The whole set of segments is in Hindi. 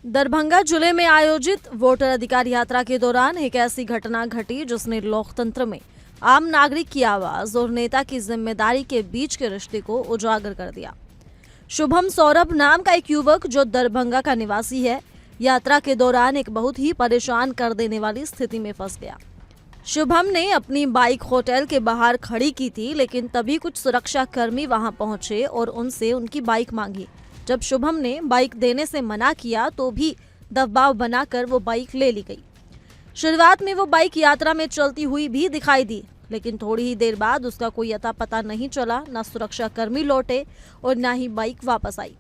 दरभंगा जिले में आयोजित वोटर अधिकार यात्रा के दौरान एक ऐसी घटना घटी जिसने लोकतंत्र में आम नागरिक की आवाज और नेता की जिम्मेदारी के बीच के रिश्ते को उजागर कर दिया। शुभम सौरभ नाम का एक युवक जो दरभंगा का निवासी है, यात्रा के दौरान एक बहुत ही परेशान कर देने वाली स्थिति में फंस गया। शुभम ने अपनी बाइक होटल के बाहर खड़ी की थी, लेकिन तभी कुछ सुरक्षा कर्मी वहां पहुंचे और उनसे उनकी बाइक मांगी। जब शुभम ने बाइक देने से मना किया तो भी दबाव बनाकर वो बाइक ले ली गई। शुरुआत में वो बाइक यात्रा में चलती हुई भी दिखाई दी, लेकिन थोड़ी ही देर बाद उसका कोई अता पता नहीं चला। न सुरक्षा कर्मी लौटे और न ही बाइक वापस आई।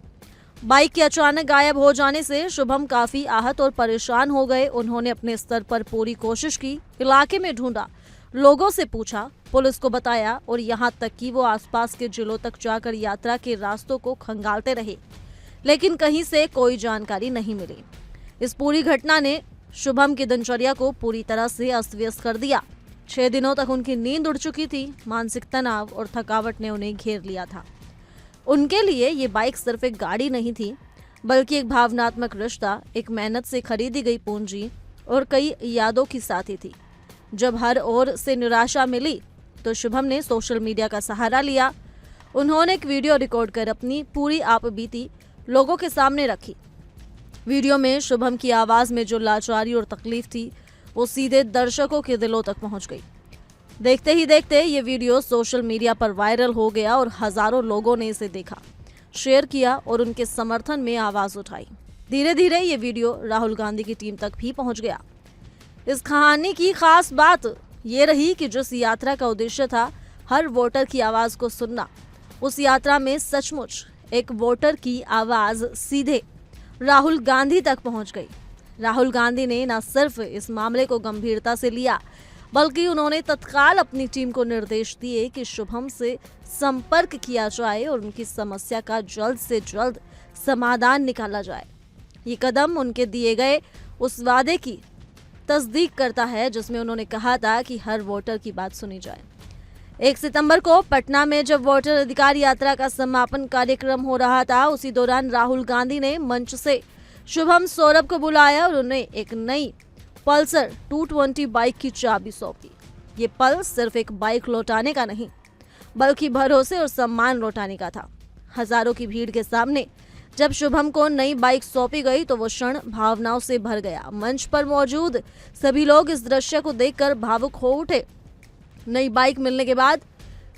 बाइक के अचानक गायब हो जाने से शुभम काफी आहत और परेशान हो गए। उन्होंने अपने स्तर पर पूरी कोशिश की, इलाके में ढूंढा, लोगों से पूछा, पुलिस को बताया और यहाँ तक कि वो आसपास के जिलों तक जाकर यात्रा के रास्तों को खंगालते रहे, लेकिन कहीं से कोई जानकारी नहीं मिली। इस पूरी घटना ने शुभम की दिनचर्या को पूरी तरह से अस्त व्यस्त कर दिया। 6 दिनों तक उनकी नींद उड़ चुकी थी। मानसिक तनाव और थकावट ने उन्हें घेर लिया था। उनके लिए ये बाइक सिर्फ एक गाड़ी नहीं थी, बल्कि एक भावनात्मक रिश्ता, एक मेहनत से खरीदी गई पूंजी और कई यादों की साथी थी। जब हर ओर से निराशा मिली तो शुभम ने सोशल मीडिया का सहारा लिया। उन्होंने एक वीडियो रिकॉर्ड कर अपनी पूरी आपबीती लोगों के सामने रखी। वीडियो में शुभम की आवाज में जो लाचारी और तकलीफ थी, वो सीधे दर्शकों के दिलों तक पहुंच गई। देखते ही देखते ये वीडियो सोशल मीडिया पर वायरल हो गया और हजारों लोगों ने इसे देखा, शेयर किया और उनके समर्थन में आवाज उठाई। धीरे धीरे ये वीडियो राहुल गांधी की टीम तक भी पहुंच गया। इस कहानी की खास बात ये रही कि जिस यात्रा का उद्देश्य था हर वोटर की आवाज को सुनना, उस यात्रा में सचमुच एक वोटर की आवाज सीधे राहुल गांधी तक पहुंच गई। राहुल गांधी ने न सिर्फ इस मामले को गंभीरता से लिया, बल्कि उन्होंने तत्काल अपनी टीम को निर्देश दिए कि शुभम से संपर्क किया जाए और उनकी समस्या का जल्द से जल्द समाधान निकाला जाए। ये कदम उनके दिए गए उस वादे की तस्दीक करता है जिसमें उन्होंने कहा था कि हर वोटर की बात सुनी जाए। 1 सितंबर को पटना में जब वोटर अधिकार यात्रा का समापन कार्यक्रम हो रहा था, उसी दौरान राहुल गांधी ने मंच से शुभम सौरभ को बुलाया और उन्हें एक नई पल्सर 220 बाइक की चाबी सौंपी। ये पल सिर्फ एक बाइक लौटाने का नहीं, बल्कि भरोसे और सम्मान लौटाने का था। हजारों की भीड़ के सामने जब शुभम को नई बाइक सौंपी गई तो वो क्षण भावनाओं से भर गया। मंच पर मौजूद सभी लोग इस दृश्य को देखकर भावुक हो उठे। नई बाइक मिलने के बाद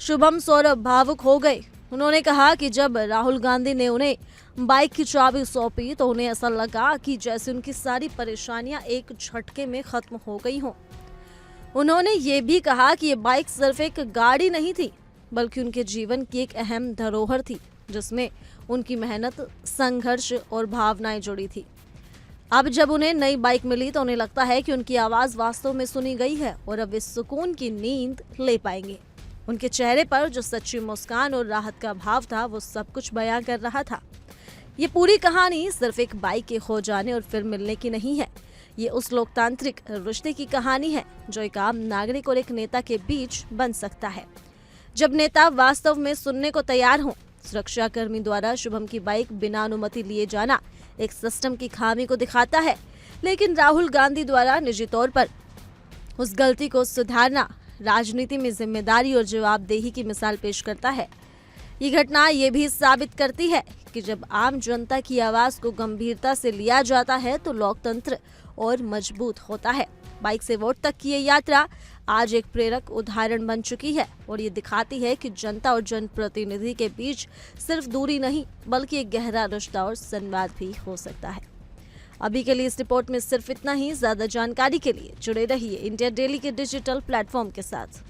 शुभम सौरभ भावुक हो गए। उन्होंने कहा कि जब राहुल गांधी ने उन्हें बाइक की चाबी सौंपी तो उन्हें ऐसा लगा कि जैसे उनकी सारी परेशानियां एक झटके में खत्म हो गई हों। उन्होंने ये भी कहा कि ये बाइक सिर्फ एक गाड़ी नहीं थी, बल्कि उनके जीवन की एक अहम धरोहर थी, जिसमें उनकी मेहनत, संघर्ष और भावनाएं जुड़ी थी। अब जब उन्हें नई बाइक मिली तो उन्हें लगता है कि उनकी आवाज वास्तव में सुनी गई है और अब इस सुकून की नींद ले पाएंगे। उनके चेहरे पर जो सच्ची मुस्कान और राहत का भाव था, वो सब कुछ बयां कर रहा था। ये पूरी कहानी सिर्फ एक बाइक के खो जाने और फिर मिलने की नहीं है। ये उस लोकतांत्रिक रिश्ते की कहानी है जो एक आम नागरिक और एक नेता के बीच बन सकता है, जब नेता वास्तव में सुनने को तैयार हों। सुरक्षा कर्मी द्वारा शुभम की बाइक बिना अनुमति लिए जाना एक सिस्टम की खामी को दिखाता है, लेकिन राहुल गांधी द्वारा निजी तौर पर उस गलती को सुधारना राजनीति में जिम्मेदारी और जवाबदेही की मिसाल पेश करता है। ये घटना ये भी साबित करती है कि जब आम जनता की आवाज को गंभीरता से लिया जाता है तो लोकतंत्र और मजबूत होता है। बाइक से वोट तक की ये यात्रा आज एक प्रेरक उदाहरण बन चुकी है और ये दिखाती है कि जनता और जनप्रतिनिधि के बीच सिर्फ दूरी नहीं, बल्कि एक गहरा रिश्ता और संवाद भी हो सकता है। अभी के लिए इस रिपोर्ट में सिर्फ इतना ही। ज्यादा जानकारी के लिए जुड़े रहिए इंडिया डेली के डिजिटल प्लेटफॉर्म के साथ।